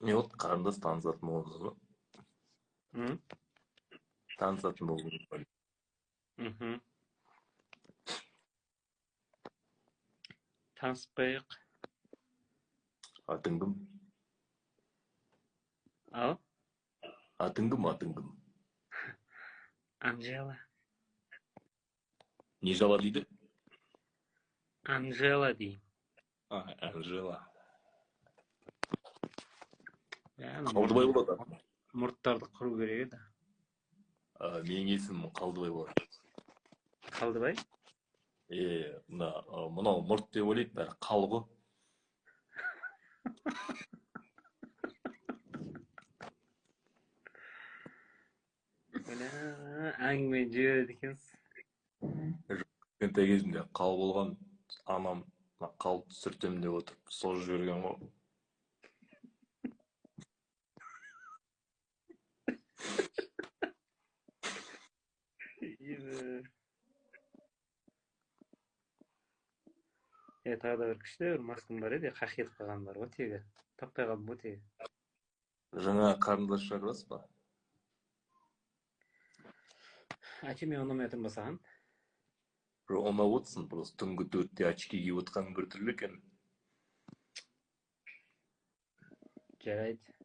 Не вот қарындас танысатын болдыңыз ба? Танысатын болдыңыз ба? Таныспайық. Атың кім? Ал? Атың кім, атың кім? Анжела. Не жала дейді? Анжела дейм. Анжела. Яғни Қалдыбай болады. мұрттарды құру керек еді. Менің есімім Қалдыбай болады. Қалдыбай? Мынау мұрт деп ойлайды, бәрі қалғы. Әңгіме жүреді екенсіз. Кішкентай кезімде қал болған, анам қал түсіртем деп отырып созып жіберген ғой. Тағы да бір күшті бір маскым бар еді, қақ етіп қалған бар ғой тегі. Таппай қалдым ғой тегі. Жаңа қарындас шығарасыз ба? Әке, мен ұнамай отырмын ба саған? Ұнап отырсың, просто түнгі 4-те очки киіп отқан бір түрлі екен. Жарайды.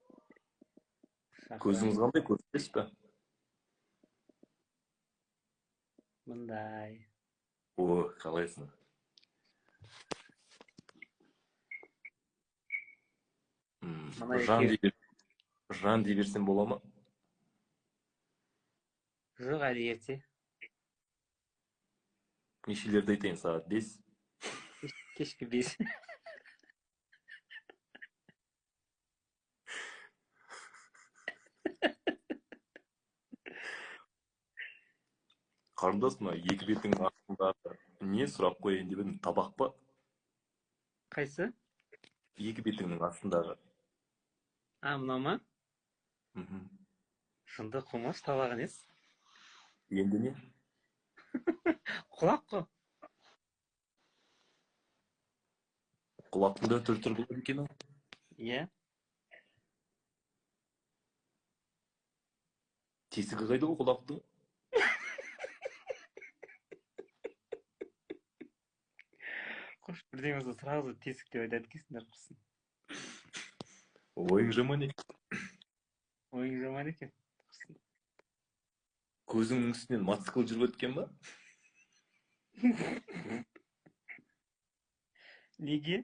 Көзіңіз қандай, көрсетесіз ба? Мындай. Қалайсың? Жан дей берсем бола ма? Жоқ, әлі ерте. Нешелерді айтайын, сағат 5? Кешкі 5. Қарындас, мына екі бетіңнің астындағы не сұрақ қояйын деп едім, табақ па? Қайсы? Екі бетіңнің астындағы. Мынау ма? Шынды қылмас, табағы несі? Енді не? Құлақ қой. Құлақтың да түр болады екен ау? Иә. Тесігі қайда ғой құлақтың? Қош, бірден болса сразу тесік деп айтады екенсіңдер құрсын. Ойың жаман екен. Ойың жаман екен. Көзіңнің үстінен мотоцикл жүріп өткен ба? Неге?